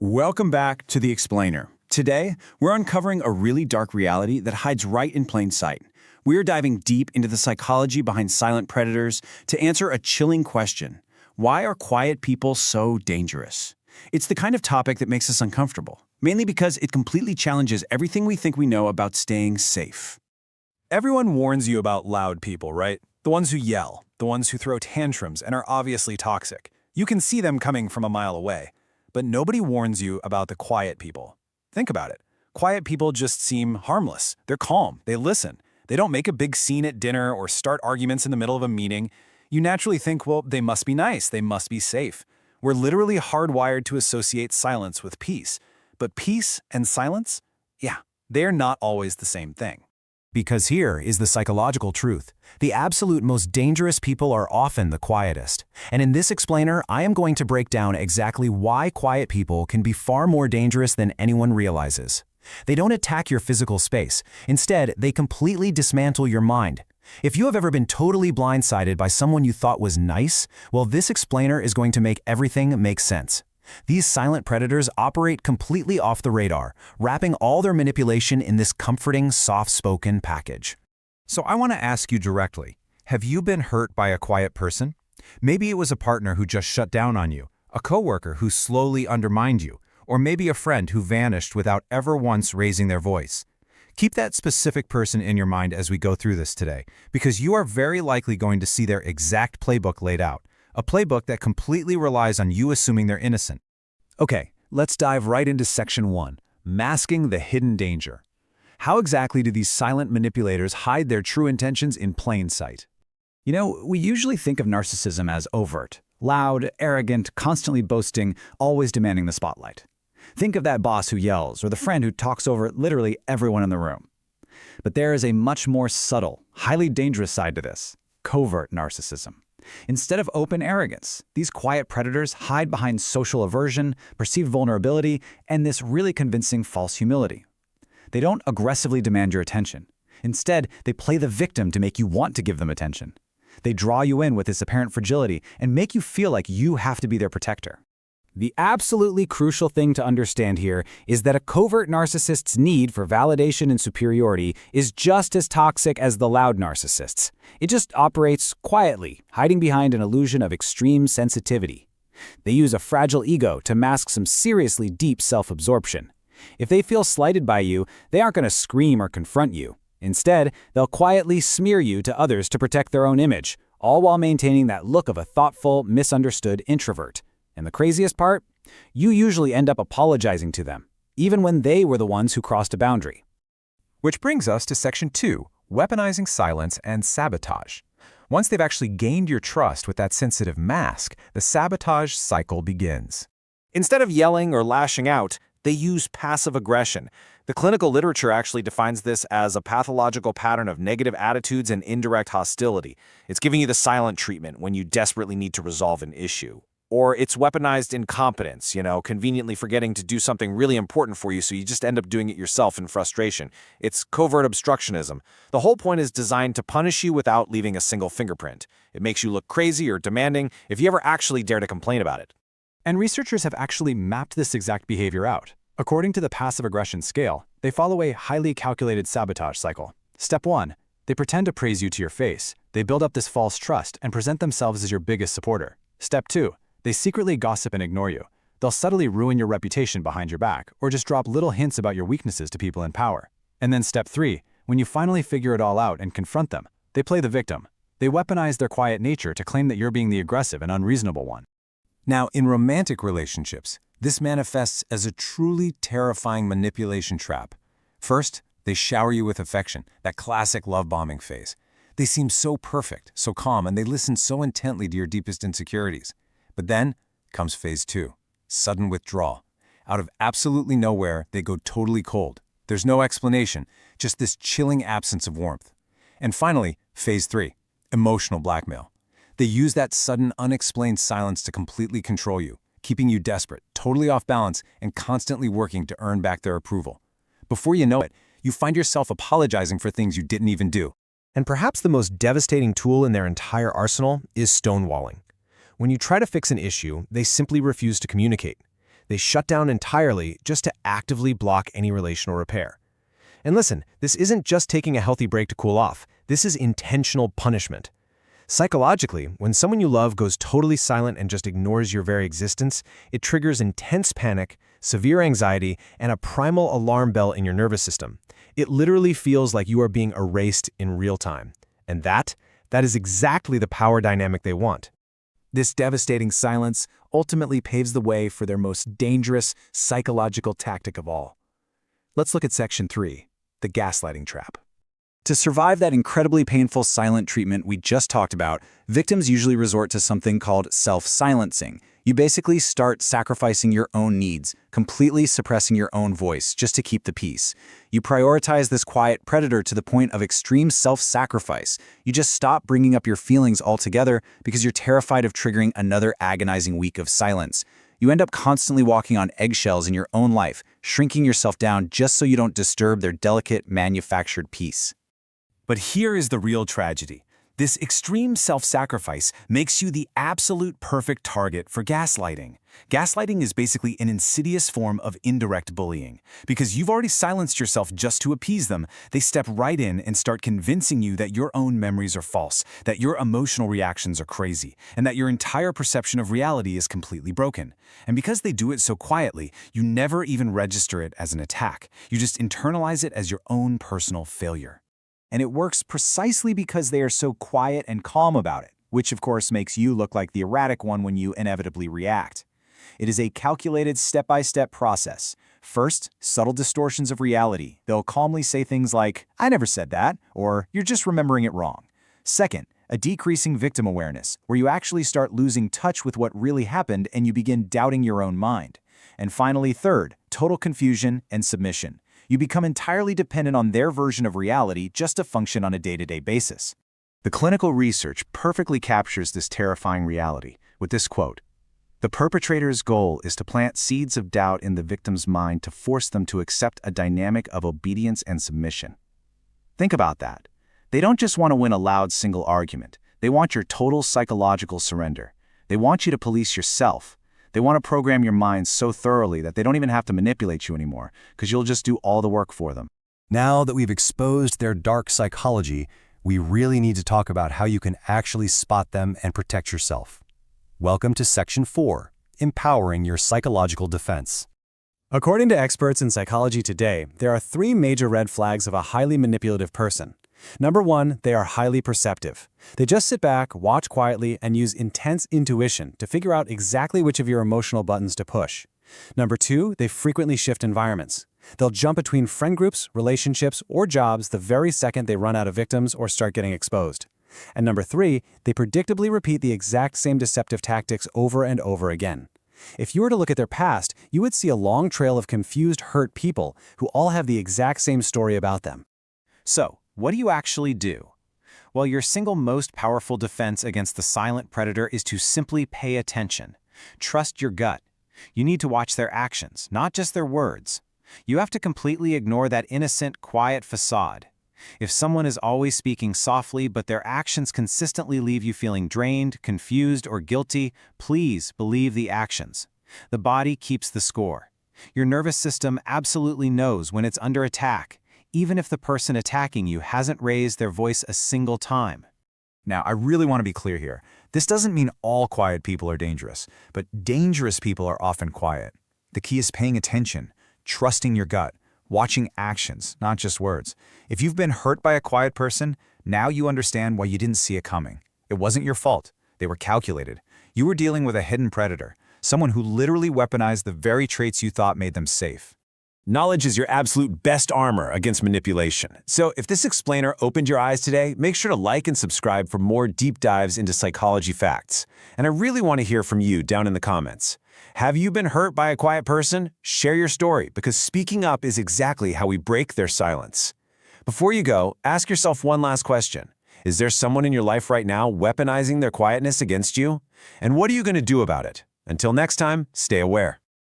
Welcome back to The Explainer. Today, we're uncovering a really dark reality that hides right in plain sight. We're diving deep into the psychology behind silent predators to answer a chilling question. Why are quiet people so dangerous? It's the kind of topic that makes us uncomfortable, mainly because it completely challenges everything we think we know about staying safe. Everyone warns you about loud people, right? The ones who yell, the ones who throw tantrums and are obviously toxic. You can see them coming from a mile away. But nobody warns you about the quiet people. Think about it. Quiet people just seem harmless. They're calm. They listen. They don't make a big scene at dinner or start arguments in the middle of a meeting. You naturally think, well, they must be nice. They must be safe. We're literally hardwired to associate silence with peace. But peace and silence? Yeah, they're not always the same thing. Because here is the psychological truth. The absolute most dangerous people are often the quietest. And in this explainer, I am going to break down exactly why quiet people can be far more dangerous than anyone realizes. They don't attack your physical space. Instead, they completely dismantle your mind. If you have ever been totally blindsided by someone you thought was nice, well, this explainer is going to make everything make sense. These silent predators operate completely off the radar, wrapping all their manipulation in this comforting, soft-spoken package. So I want to ask you directly, have you been hurt by a quiet person? Maybe it was a partner who just shut down on you, a coworker who slowly undermined you, or maybe a friend who vanished without ever once raising their voice. Keep that specific person in your mind as we go through this today, because you are very likely going to see their exact playbook laid out. A playbook that completely relies on you assuming they're innocent. Okay, let's dive right into Section 1, Masking the Hidden Danger. How exactly do these silent manipulators hide their true intentions in plain sight? You know, we usually think of narcissism as overt, loud, arrogant, constantly boasting, always demanding the spotlight. Think of that boss who yells or the friend who talks over literally everyone in the room. But there is a much more subtle, highly dangerous side to this, covert narcissism. Instead of open arrogance, these quiet predators hide behind social aversion, perceived vulnerability, and this really convincing false humility. They don't aggressively demand your attention. Instead, they play the victim to make you want to give them attention. They draw you in with this apparent fragility and make you feel like you have to be their protector. The absolutely crucial thing to understand here is that a covert narcissist's need for validation and superiority is just as toxic as the loud narcissists. It just operates quietly, hiding behind an illusion of extreme sensitivity. They use a fragile ego to mask some seriously deep self-absorption. If they feel slighted by you, they aren't going to scream or confront you. Instead, they'll quietly smear you to others to protect their own image, all while maintaining that look of a thoughtful, misunderstood introvert. And the craziest part? You usually end up apologizing to them, even when they were the ones who crossed a boundary. Which brings us to Section 2, Weaponizing Silence and Sabotage. Once they've actually gained your trust with that sensitive mask, the sabotage cycle begins. Instead of yelling or lashing out, they use passive aggression. The clinical literature actually defines this as a pathological pattern of negative attitudes and indirect hostility. It's giving you the silent treatment when you desperately need to resolve an issue. Or it's weaponized incompetence, conveniently forgetting to do something really important for you, so you just end up doing it yourself in frustration. It's covert obstructionism. The whole point is designed to punish you without leaving a single fingerprint. It makes you look crazy or demanding if you ever actually dare to complain about it. And researchers have actually mapped this exact behavior out. According to the passive aggression scale, they follow a highly calculated sabotage cycle. Step 1, they pretend to praise you to your face. They build up this false trust and present themselves as your biggest supporter. Step 2, they secretly gossip and ignore you. They'll subtly ruin your reputation behind your back, or just drop little hints about your weaknesses to people in power. And then Step 3, when you finally figure it all out and confront them, they play the victim. They weaponize their quiet nature to claim that you're being the aggressive and unreasonable one. Now, in romantic relationships, this manifests as a truly terrifying manipulation trap. First, they shower you with affection, that classic love-bombing phase. They seem so perfect, so calm, and they listen so intently to your deepest insecurities. But then comes phase 2, sudden withdrawal. Out of absolutely nowhere, they go totally cold. There's no explanation, just this chilling absence of warmth. And finally, phase 3, emotional blackmail. They use that sudden, unexplained silence to completely control you, keeping you desperate, totally off balance, and constantly working to earn back their approval. Before you know it, you find yourself apologizing for things you didn't even do. And perhaps the most devastating tool in their entire arsenal is stonewalling. When you try to fix an issue, they simply refuse to communicate. They shut down entirely just to actively block any relational repair. And listen, this isn't just taking a healthy break to cool off. This is intentional punishment. Psychologically, when someone you love goes totally silent and just ignores your very existence, it triggers intense panic, severe anxiety, and a primal alarm bell in your nervous system. It literally feels like you are being erased in real time. And that is exactly the power dynamic they want. This devastating silence ultimately paves the way for their most dangerous psychological tactic of all. Let's look at Section 3, the gaslighting trap. To survive that incredibly painful silent treatment we just talked about, victims usually resort to something called self-silencing. You basically start sacrificing your own needs, completely suppressing your own voice just to keep the peace. You prioritize this quiet predator to the point of extreme self-sacrifice. You just stop bringing up your feelings altogether because you're terrified of triggering another agonizing week of silence. You end up constantly walking on eggshells in your own life, shrinking yourself down just so you don't disturb their delicate, manufactured peace. But here is the real tragedy. This extreme self-sacrifice makes you the absolute perfect target for gaslighting. Gaslighting is basically an insidious form of indirect bullying. Because you've already silenced yourself just to appease them, they step right in and start convincing you that your own memories are false, that your emotional reactions are crazy, and that your entire perception of reality is completely broken. And because they do it so quietly, you never even register it as an attack. You just internalize it as your own personal failure. And it works precisely because they are so quiet and calm about it, which of course makes you look like the erratic one when you inevitably react. It is a calculated step-by-step process. First, subtle distortions of reality. They'll calmly say things like, "I never said that," or "You're just remembering it wrong." Second, a decreasing victim awareness, where you actually start losing touch with what really happened and you begin doubting your own mind. And finally, third, total confusion and submission. You become entirely dependent on their version of reality just to function on a day-to-day basis. The clinical research perfectly captures this terrifying reality with this quote: "The perpetrator's goal is to plant seeds of doubt in the victim's mind to force them to accept a dynamic of obedience and submission." Think about that. They don't just want to win a loud single argument. They want your total psychological surrender. They want you to police yourself. They want to program your mind so thoroughly that they don't even have to manipulate you anymore, because you'll just do all the work for them. Now that we've exposed their dark psychology, we really need to talk about how you can actually spot them and protect yourself. Welcome to Section 4, Empowering Your Psychological Defense. According to experts in psychology today, there are 3 major red flags of a highly manipulative person. Number 1, they are highly perceptive. They just sit back, watch quietly, and use intense intuition to figure out exactly which of your emotional buttons to push. Number 2, they frequently shift environments. They'll jump between friend groups, relationships, or jobs the very second they run out of victims or start getting exposed. And number 3, they predictably repeat the exact same deceptive tactics over and over again. If you were to look at their past, you would see a long trail of confused, hurt people who all have the exact same story about them. So, what do you actually do? Well, your single most powerful defense against the silent predator is to simply pay attention. Trust your gut. You need to watch their actions, not just their words. You have to completely ignore that innocent, quiet facade. If someone is always speaking softly but their actions consistently leave you feeling drained, confused, or guilty, please believe the actions. The body keeps the score. Your nervous system absolutely knows when it's under attack, even if the person attacking you hasn't raised their voice a single time. Now, I really want to be clear here. This doesn't mean all quiet people are dangerous, but dangerous people are often quiet. The key is paying attention, trusting your gut, watching actions, not just words. If you've been hurt by a quiet person, now you understand why you didn't see it coming. It wasn't your fault. They were calculated. You were dealing with a hidden predator, someone who literally weaponized the very traits you thought made them safe. Knowledge is your absolute best armor against manipulation. So if this explainer opened your eyes today, make sure to like and subscribe for more deep dives into psychology facts. And I really want to hear from you down in the comments. Have you been hurt by a quiet person? Share your story, because speaking up is exactly how we break their silence. Before you go, ask yourself one last question. Is there someone in your life right now weaponizing their quietness against you? And what are you going to do about it? Until next time, stay aware.